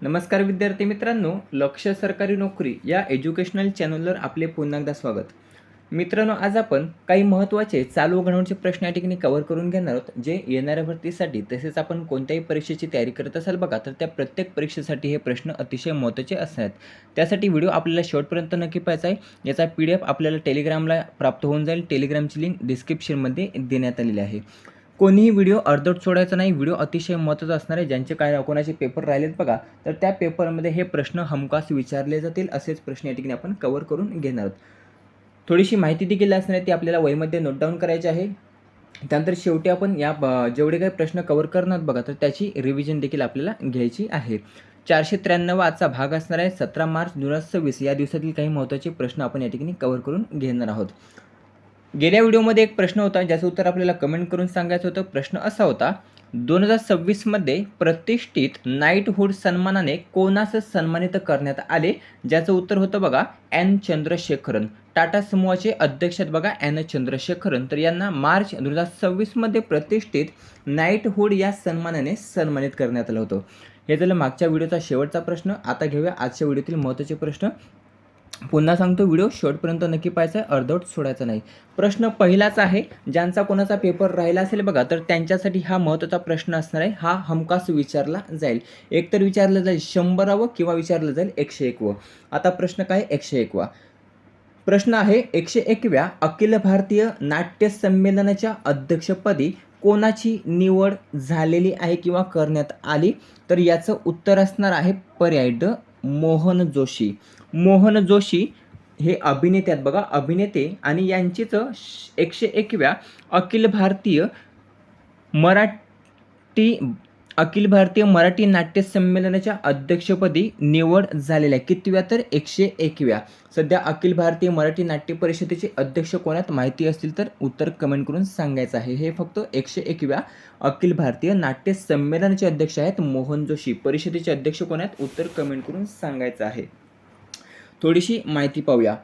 नमस्कार विद्यार्थी मित्रांनो, लक्ष सरकारी नोकरी या एज्युकेशनल चॅनलवर आपले पुन्हा एकदा स्वागत. मित्रांनो, आज आपण काही महत्त्वाचे चालू घडामोडींचे प्रश्न या ठिकाणी कव्हर करून घेणार आहोत, जे येणाऱ्या भरतीसाठी तसेच आपण कोणत्याही परीक्षेची तयारी करत असाल बघा, तर त्या प्रत्येक परीक्षेसाठी हे प्रश्न अतिशय महत्त्वाचे असणार आहेत. त्यासाठी व्हिडिओ आपल्याला शेवटपर्यंत नक्की पाहायचा आहे. याचा PDF आपल्याला टेलिग्रामला प्राप्त होऊन जाईल. टेलिग्रामची लिंक डिस्क्रिप्शनमध्ये देण्यात आलेली आहे. कोणीही व्हिडिओ अर्धवट सोडायचा नाही. व्हिडिओ अतिशय महत्त्वाचा असणार आहे. ज्यांचे काय कोणाचे पेपर राहिलेत बघा, तर त्या पेपरमध्ये हे प्रश्न हमखास विचारले जातील. असेच प्रश्न या ठिकाणी आपण कव्हर करून घेणार आहोत. थोडीशी माहिती देखील असणार आहे, ती आपल्याला वहीमध्ये नोट डाऊन करायची आहे. त्यानंतर शेवटी आपण जेवढे काही प्रश्न कव्हर करणार बघा, तर त्याची रिव्हिजन देखील आपल्याला घ्यायची आहे. 493 आजचा भाग असणार आहे. 17 मार्च 2026 या दिवसातील काही महत्त्वाचे प्रश्न आपण या ठिकाणी कव्हर करून घेणार आहोत. गेल्या व्हिडिओमध्ये एक प्रश्न होता, ज्याचं उत्तर आपल्याला कमेंट करून सांगायचं होतं. प्रश्न असा होता, 2026 मध्ये प्रतिष्ठित नाईटहुड सन्मानाने कोणास सन्मानित करण्यात आले? ज्याचं उत्तर होतं बघा, एन चंद्रशेखरन. टाटा समूहाचे अध्यक्ष आहेत बघा, एन चंद्रशेखरन. तर यांना मार्च 2026 मध्ये प्रतिष्ठित नाईटहुड या सन्मानाने सन्मानित करण्यात आलं होतं. हे झालं मागच्या व्हिडिओचा शेवटचा प्रश्न. आता घेऊया आजच्या व्हिडिओतील महत्त्वाचे प्रश्न. पुन्हा सांगतो, व्हिडिओ शेवटपर्यंत नक्की पाहायचा आहे, अर्धवट सोडायचा नाही. प्रश्न पहिलाच आहे, ज्यांचा कोणाचा पेपर राहिला असेल बघा, तर त्यांच्यासाठी हा महत्त्वाचा प्रश्न असणार आहे. हा हमखास विचारला जाईल. एकतर विचारलं जाईल 100वा किंवा विचारलं जाईल 101वा. आता प्रश्न काय? 101वा प्रश्न आहे, 101व्या अखिल भारतीय नाट्य संमेलनाच्या अध्यक्षपदी कोणाची निवड झालेली आहे किंवा करण्यात आली? तर याचं उत्तर असणार आहे पर्याय ड, मोहन जोशी. मोहन जोशी हे अभिनेते आहेत बघा, अभिनेते, आणि यांचीच 101व्या अखिल भारतीय मराठी नाट्य संमेलनाच्या अध्यक्षपदी निवड झालेल्या कितव्या? तर 101व्या. सध्या अखिल भारतीय मराठी नाट्य परिषदेचे अध्यक्ष कोणात माहिती असतील तर उत्तर कमेंट करून सांगायचं आहे. हे फक्त 101व्या अखिल भारतीय नाट्य संमेलनाचे अध्यक्ष आहेत मोहन जोशी. परिषदेचे अध्यक्ष कोण आहेत? उत्तर कमेंट करून सांगायचं आहे. थोडीशी माहिती पाहूया.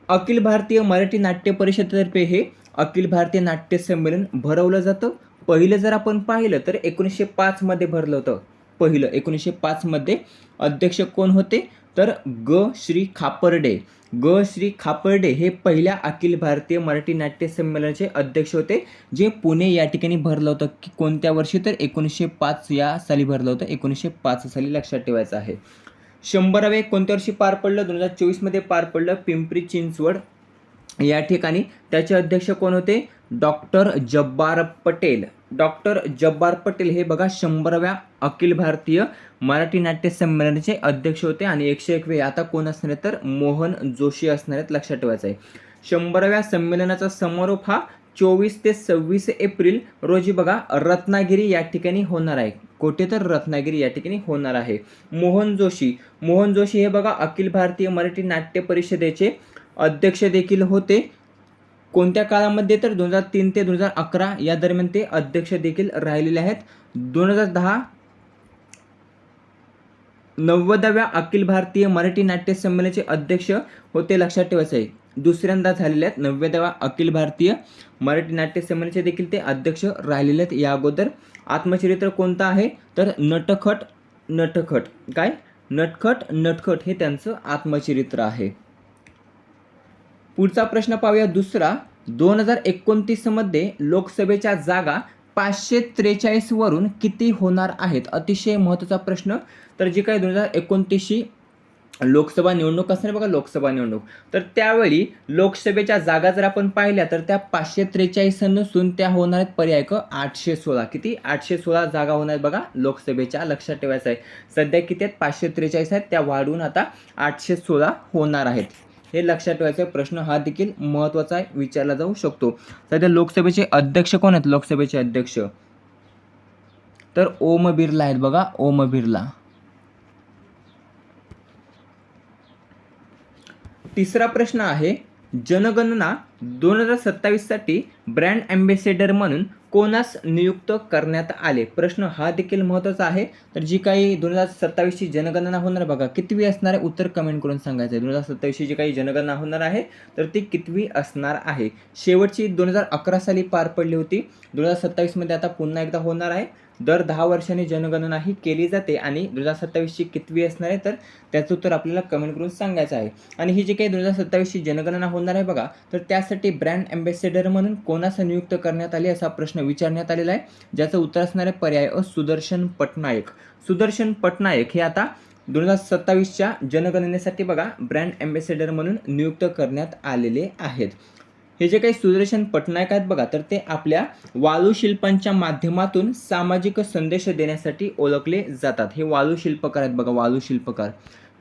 अखिल भारतीय मराठी नाट्य परिषदेतर्फे हे अखिल भारतीय नाट्य संमेलन भरवलं जातं. पहिलं जर आपण पाहिलं तर 1905 मध्ये भरलं होतं. पहिलं 1905 मध्ये अध्यक्ष कोण होते? तर श्री खापर्डे. श्री खापर्डे हे पहिल्या अखिल भारतीय मराठी नाट्य संमेलनाचे अध्यक्ष होते, जे पुणे या ठिकाणी भरलं होतं. कोणत्या वर्षी? तर 1905 या साली भरलं होतं. 1905 साली लक्षात ठेवायचं आहे. 100वे कोणत्या वर्षी पार पडलं? 2024 मध्ये पार पडलं, पिंपरी चिंचवड या ठिकाणी. त्याचे अध्यक्ष कोण होते? डॉक्टर जब्बार पटेल. डॉक्टर जब्बार पटेल हे बघा 100व्या अखिल भारतीय मराठी नाट्य संमेलनाचे अध्यक्ष होते. आणि 101वे आता कोण असणार आहे? तर मोहन जोशी असणार आहेत. लक्षात ठेवायचं आहे. 100व्या संमेलनाचा समारोप हा 24 ते 26 एप्रिल रोजी बघा रत्नागिरी या ठिकाणी होणार आहे. कोठे? तर रत्नागिरी या ठिकाणी होणार आहे. मोहन जोशी हे बघा अखिल भारतीय मराठी नाट्य परिषदेचे अध्यक्ष देखील होते. कोणत्या काळामध्ये? तर 2003 ते 2011 या दरम्यान ते अध्यक्ष देखील राहिलेले आहेत. 2010 90व्या अखिल भारतीय मराठी नाट्य संमेलनाचे अध्यक्ष होते. लक्षात ठेवायचं आहे. दुसऱ्यांदा झालेले आहेत. 90व्या अखिल भारतीय मराठी नाट्य संमेलनाचे देखील ते अध्यक्ष राहिलेले आहेत या अगोदर. आत्मचरित्र कोणतं आहे? तर नटखट. काय? नटखट हे त्यांचं आत्मचरित्र आहे. पुढचा प्रश्न पाहूया दुसरा. 2029 मध्ये लोकसभेच्या जागा 543 वरून किती होणार आहेत? अतिशय महत्त्वाचा प्रश्न. तर जे काही 2029 लोकसभा निवडणूक असणार बघा, लोकसभा निवडणूक, तर त्यावेळी लोकसभेच्या जागा जर आपण पाहिल्या तर त्या 543 नसून त्या होणार आहेत पर्याय क 816. किती? 816 जागा होणार आहेत बघा लोकसभेच्या. लक्षात ठेवायचं आहे. सध्या किती आहेत? 543 आहेत. त्या वाढून आता 816 होणार आहेत. हे लक्षात ठेवायचं. प्रश्न हा देखील महत्त्वाचा आहे, विचारला जाऊ शकतो. सध्या लोकसभेचे अध्यक्ष कोण आहेत? लोकसभेचे अध्यक्ष तर ओम बिर्ला आहेत बघा, ओम बिर्ला. तिसरा प्रश्न आहे, जनगणना 2027 साठी ब्रँड अँबॅसेडर म्हणून कोणास नियुक्त करण्यात आले? प्रश्न हा देखील महत्त्वाचा आहे. तर जी काही 2027 ची जनगणना होणार बघा, कितवी असणार आहे? उत्तर कमेंट करून सांगायचं आहे. 2027 ची जी काही जनगणना होणार आहे तर ती कितवी असणार आहे? शेवटची 2011 साली पार पडली होती. 2027 मध्ये आता पुन्हा एकदा होणार आहे. दर 10 वर्षांनी जनगणना ही केली जाते आणि 2027ची कितवी असणार आहे, तर त्याचं उत्तर आपल्याला कमेंट करून सांगायचं आहे. आणि ही जी काही 2027ची जनगणना होणार आहे बघा, तर त्यासाठी ब्रँड अँबॅसेडर म्हणून कोणास नियुक्त करण्यात आले असा प्रश्न विचारण्यात आलेला आहे, ज्याचं उत्तर असणार आहे पर्याय अ सुदर्शन पटनायक. सुदर्शन पटनायक हे आता 2027च्या जनगणनेसाठी बघा ब्रँड अँबॅसेडर म्हणून नियुक्त करण्यात आलेले आहेत. हे जे काही सुदर्शन पटनायक आहेत बघा, तर ते आपल्या वाळूशिल्पांच्या माध्यमातून सामाजिक संदेश देण्यासाठी ओळखले जातात. हे वाळूशिल्पकार आहेत बघा, वाळूशिल्पकार.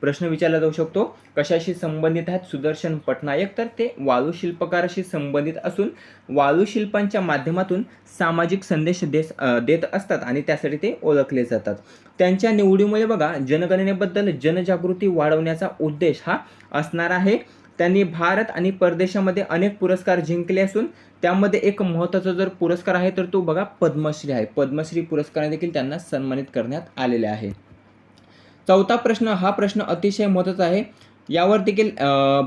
प्रश्न विचारला जाऊ शकतो, कशाशी संबंधित आहेत सुदर्शन पटनायक, तर ते वाळूशिल्पकाराशी संबंधित असून वाळूशिल्पांच्या माध्यमातून सामाजिक संदेश देत असतात आणि त्यासाठी ते ओळखले जातात. त्यांच्या निवडीमुळे बघा जनगणनेबद्दल जनजागृती वाढवण्याचा उद्देश हा असणार आहे. त्यांनी भारत आणि परदेशामध्ये अनेक पुरस्कार जिंकले असून त्यामध्ये एक महत्त्वाचा जर पुरस्कार आहे तर तो बघा पद्मश्री आहे. पद्मश्री पुरस्काराने देखील त्यांना सन्मानित करण्यात आलेले आहे. चौथा प्रश्न, हा प्रश्न अतिशय महत्त्वाचा आहे. यावर देखील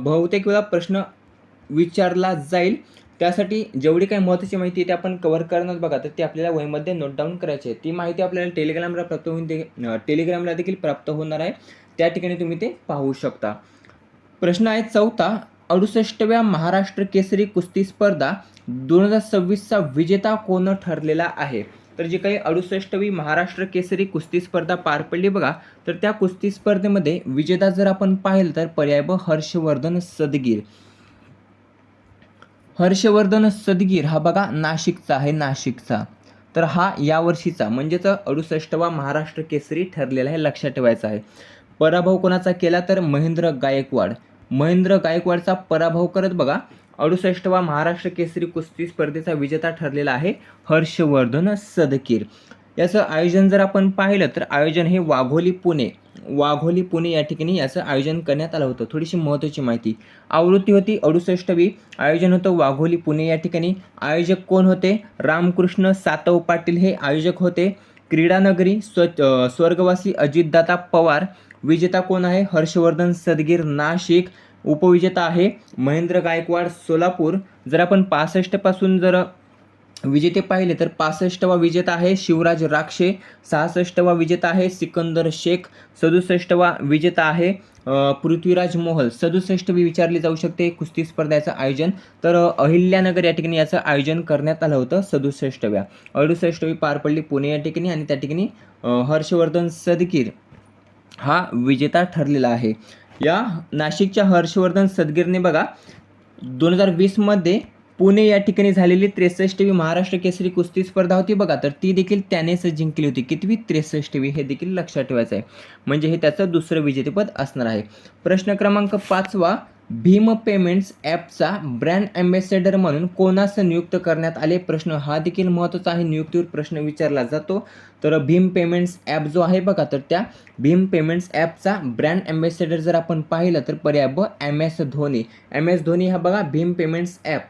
बहुतेक वेळा प्रश्न विचारला जाईल. त्यासाठी जेवढी काही महत्त्वाची माहिती ते आपण कव्हर करणार बघा, तर ती आपल्याला वहीमध्ये नोट डाऊन करायची आहे. ती माहिती आपल्याला टेलिग्रामला देखील प्राप्त होणार आहे. त्या ठिकाणी तुम्ही ते पाहू शकता. प्रश्न आहे चौथा, 68व्या महाराष्ट्र केसरी कुस्ती स्पर्धा 2026चा विजेता कोण ठरलेला आहे? तर जी काही 68वी महाराष्ट्र केसरी कुस्ती स्पर्धा पार पडली बघा, तर त्या कुस्ती स्पर्धेमध्ये विजेता जर आपण पाहिलं तर पर्याय ब हर्षवर्धन सदगीर. हर्षवर्धन सदगीर हा बघा नाशिकचा आहे, नाशिकचा. तर हा यावर्षीचा म्हणजेच 68वा महाराष्ट्र केसरी ठरलेला आहे, लक्षात ठेवायचा आहे. पराभव कोणाचा केला तर महेंद्र गायकवाड. महेंद्र गायकवाडचा पराभव करत बघा 68वा महाराष्ट्र केसरी कुस्ती स्पर्धेचा विजेता ठरलेला आहे हर्षवर्धन सदगीर. याचं आयोजन जर आपण पाहिलं तर आयोजन हे वाघोली पुणे या ठिकाणी याचं आयोजन करण्यात आलं होतं. थोडीशी महत्त्वाची माहिती, आवृत्ती होती 68वी, आयोजन होतं वाघोली पुणे या ठिकाणी. आयोजक कोण होते? रामकृष्ण सातव पाटील हे आयोजक होते. क्रीडानगरी स्वर्गवासी अजितदादा पवार. विजेता कोण आहे? हर्षवर्धन सदगीर नाशिक. उपविजेता आहे महेंद्र गायकवाड सोलापूर. जर आपण 65 पासून जर विजेते पाहिले तर 65वा विजेता आहे शिवराज राक्षे. 66वा विजेता आहे सिकंदर शेख. 67वा विजेता आहे पृथ्वीराज मोहल. 67वी विचारली जाऊ शकते कुस्ती स्पर्धेचं आयोजन, तर अहिल्यानगर या ठिकाणी याचं आयोजन करण्यात आलं होतं 67व्या. 68वी पार पडली पुणे या ठिकाणी आणि त्या ठिकाणी हर्षवर्धन सदगीर हा विजेता ठरलेला आहे. या नाशिकच्या हर्षवर्धन सदगीरने बघा 2020मध्ये पुणे या ठिकाणी झालेली 63वी महाराष्ट्र केसरी कुस्ती स्पर्धा होती बघा, तर ती देखील त्यानेच जिंकली होती. कितवी? 63वी. हे देखील लक्षात ठेवायचं आहे. म्हणजे हे त्याचं दुसरं विजेतेपद असणार आहे. प्रश्न क्रमांक 5वा, भीम पेमेंट्स ॲपचा ब्रँड अँबॅसेडर म्हणून कोणास नियुक्त करण्यात आले? प्रश्न हा देखील महत्त्वाचा आहे, नियुक्तीवर प्रश्न विचारला जातो. तर भीम पेमेंट्स ॲप जो आहे बघा, तर त्या भीम पेमेंट्स ॲपचा ब्रँड अँबॅसेडर जर आपण पाहिलं तर पर्याय ब MS धोनी. MS धोनी हा बघा भीम पेमेंट्स ॲप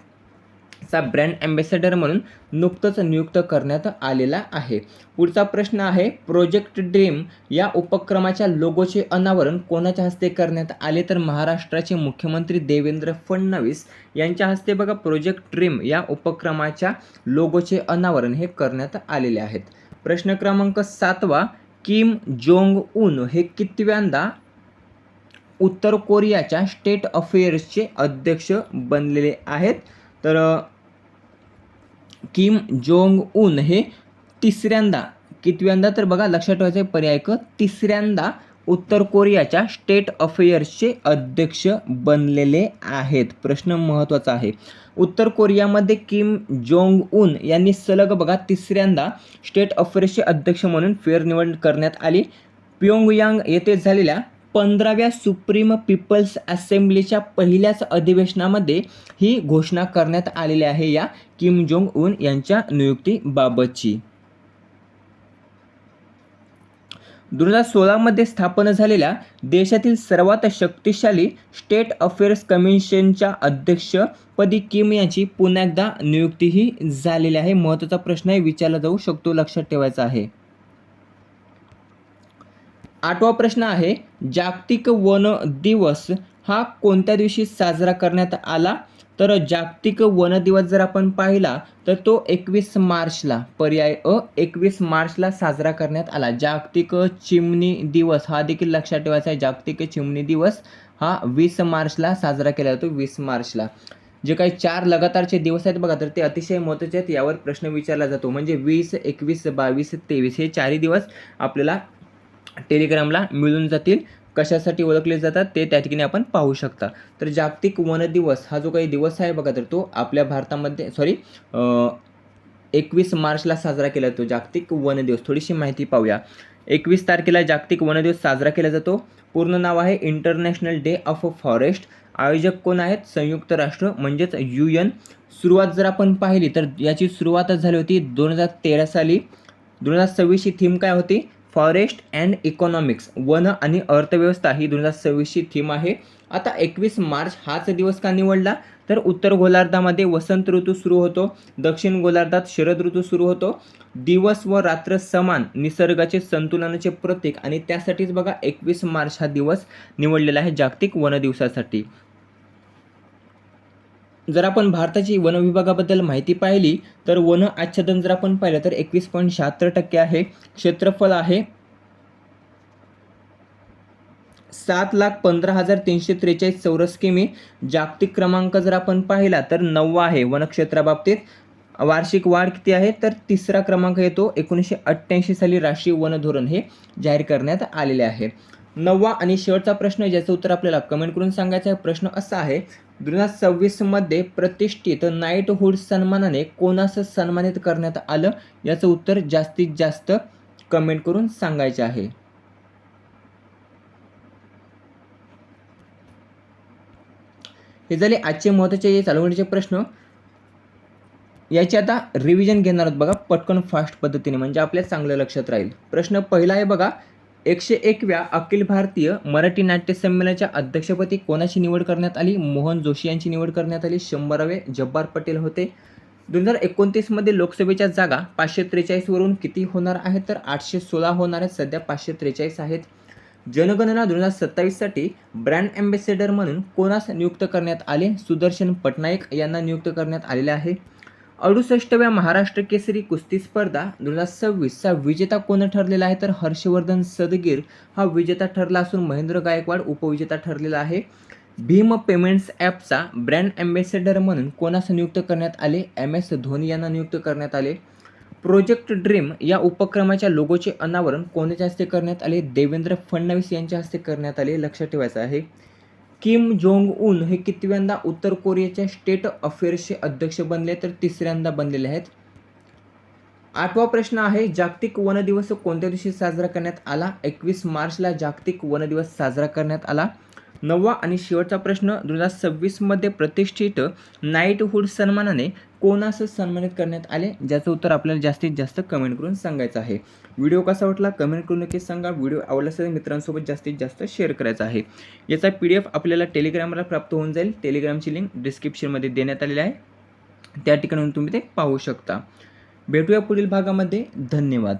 चा ब्रँड अँबॅसेडर म्हणून नुकतंच नियुक्त करण्यात आलेला आहे. पुढचा प्रश्न आहे, प्रोजेक्ट ड्रीम या उपक्रमाच्या लोगोचे अनावरण कोणाच्या हस्ते करण्यात आले? तर महाराष्ट्राचे मुख्यमंत्री देवेंद्र फडणवीस यांच्या हस्ते बघा प्रोजेक्ट ड्रीम या उपक्रमाच्या लोगोचे अनावरण हे करण्यात आलेले आहेत. प्रश्न क्रमांक 7वा, किम जोंग उन हे कितव्यांदा उत्तर कोरियाच्या स्टेट अफेअर्सचे अध्यक्ष बनलेले आहेत? तर किम जोंग उन हे तिसऱ्यांदा, कितव्यांदा? तर बघा लक्षात ठेवायचं पर्याय क तिसऱ्यांदा उत्तर कोरियाच्या स्टेट अफेअर्सचे अध्यक्ष बनलेले आहेत. प्रश्न महत्त्वाचा आहे. उत्तर कोरियामध्ये किम जोंग उन यांनी सलग बघा तिसऱ्यांदा स्टेट अफेअर्सचे अध्यक्ष म्हणून फेरनिवड करण्यात आली. प्योंगयांग येथे झालेल्या 15व्या सुप्रीम पीपल्स असेंब्लीच्या पहिल्याच अधिवेशनामध्ये ही घोषणा करण्यात आलेली आहे या किम जोंग उन यांच्या नियुक्तीबाबतची. 2016मध्ये स्थापन झालेल्या देशातील सर्वात शक्तिशाली स्टेट अफेअर्स कमिशनच्या अध्यक्षपदी किम यांची पुन्हा एकदा नियुक्तीही झालेली आहे. महत्त्वाचा प्रश्न आहे, विचारला जाऊ शकतो, लक्षात ठेवायचा आहे. 8वा प्रश्न आहे, जागतिक वन दिवस हा कोणत्या दिवशी साजरा करण्यात आला? तर जागतिक वन दिवस जर आपण पाहिला तर तो 21 मार्चला, पर्याय अ, 21 मार्चला साजरा करण्यात आला. जागतिक चिमणी दिवस हा देखील लक्षात ठेवायचा आहे. जागतिक चिमणी दिवस हा 20 मार्चला साजरा केला जातो, 20 मार्चला. जे काही 4 लगातारचे दिवस आहेत बघा, तर ते अतिशय महत्त्वाचे आहेत. यावर प्रश्न विचारला जातो. म्हणजे 20, 21, 22, 23 हे 4ही दिवस आपल्याला टेलिग्रामला मिळून जातील. कशासाठी ओळखले जातात ते त्या ठिकाणी आपण पाहू शकता. तर जागतिक वन दिवस हा जो काही दिवस आहे बघा, तर तो आपल्या भारतामध्ये 21 मार्चला साजरा केला जातो, जागतिक वन दिवस. थोडीशी माहिती पाहूया. 21 तारखेला जागतिक वन दिवस साजरा केला जातो. पूर्ण नाव आहे इंटरनॅशनल डे ऑफ फॉरेस्ट. आयोजक कोण आहेत? संयुक्त राष्ट्र म्हणजेच UN. सुरुवात जर आपण पाहिली तर याची सुरुवातच झाली होती 2013 साली. 2026ची थीम काय होती? फॉरेस्ट अँड इकॉनॉमिक्स, वन आणि अर्थव्यवस्था ही 2026ची थीम आहे. आता 21 मार्च हाच दिवस का निवडला? तर उत्तर गोलार्धामध्ये वसंत ऋतू सुरू होतो, दक्षिण गोलार्धात शरद ऋतू सुरू होतो. दिवस व रात्र समान, निसर्गाचे संतुलनाचे प्रतीक, आणि त्यासाठीच बघा 21 मार्च हा दिवस निवडलेला आहे जागतिक वन दिवसासाठी. जर आपण भारताची वन विभागाबद्दल माहिती पाहिली तर वन आच्छादन जर आपण पाहिलं तर 21.76% आहे. क्षेत्रफळ आहे 7,15,343 चौरस किमी. जागतिक क्रमांक जर आपण पाहिला तर 9वा आहे वनक्षेत्राबाबतीत. वार्षिक वाढ किती आहे? तर 3रा क्रमांक येतो. 1988 साली राष्ट्रीय वन धोरण हे जाहीर करण्यात आलेले आहे. 9वा आणि शेवटचा प्रश्न, ज्याचं उत्तर आपल्याला कमेंट करून सांगायचं आहे. प्रश्न असा आहे, 2026 मध्ये प्रतिष्ठित नाईटहुड सन्मानाने कोणास सन्मानित करण्यात आलं? याचं उत्तर जास्तीत जास्त कमेंट करून सांगायचे आहे. हे झाले आजचे महत्त्वाचे चालू घडामोडीचे प्रश्न. याची आता रिव्हिजन घेणार आहोत बघा, पटकन फास्ट पद्धतीने, म्हणजे आपल्या चांगलं लक्षात राहील. प्रश्न पहिला आहे बघा, 101व्या अखिल भारतीय मराठी नाट्य संमेलनाच्या अध्यक्षपदी कोणाची निवड करण्यात आली? मोहन जोशी यांची निवड करण्यात आली. 100वे जब्बार पटेल होते. 2029 मध्ये लोकसभेच्या जागा 543 वरून किती होणार आहेत? तर 816 होणार आहेत. सध्या 543 आहेत. जनगणना 2027 साठी ब्रँड अँबॅसेडर म्हणून कोणास नियुक्त करण्यात आले? सुदर्शन पटनायक यांना नियुक्त करण्यात आलेले आहे. 68व्या महाराष्ट्र केसरी कुस्ती स्पर्धा 2026चा विजेता कोण ठरलेला आहे? तर हर्षवर्धन सदगीर हा विजेता ठरला असून महेंद्र गायकवाड उपविजेता ठरलेला आहे. भीम पेमेंट्स ॲपचा ब्रँड अँबॅसेडर म्हणून कोणास नियुक्त करण्यात आले? MS धोनी यांना नियुक्त करण्यात आले. प्रोजेक्ट ड्रीम या उपक्रमाच्या लोगोचे अनावरण कोणाच्या हस्ते करण्यात आले? देवेंद्र फडणवीस यांच्या हस्ते करण्यात आले. लक्षात ठेवायचं आहे. किम जोंग उन हे कितव्यांदा उत्तर कोरियाच्या स्टेट अफेअर्सचे अध्यक्ष बनले? तर 3ऱ्यांदा बनलेले आहेत. 8वा प्रश्न आहे, जागतिक वन दिवस कोणत्या दिवशी साजरा करण्यात आला? 21 मार्चला जागतिक वन दिवस साजरा करण्यात आला. 9वा आणि शेवटचा प्रश्न, 2026 मध्ये प्रतिष्ठित नाईटहुड सन्मानाने कोणास सन्मानित करण्यात आले? ज्याचं उत्तर आपल्याला जास्तीत जास्त कमेंट करून सांगायचं आहे. व्हिडिओ कसा वाटला कमेंट करून नक्कीच सांगा. व्हिडिओ आवडला असेल मित्रांसोबत जास्तीत जास्त शेअर करायचा आहे. याचा PDF आपल्याला टेलिग्रामला प्राप्त होऊन जाईल. टेलिग्रामची लिंक डिस्क्रिप्शनमध्ये देण्यात आलेली आहे, त्या ठिकाणी तुम्ही ते पाहू शकता. भेटूया पुढील भागामध्ये. धन्यवाद.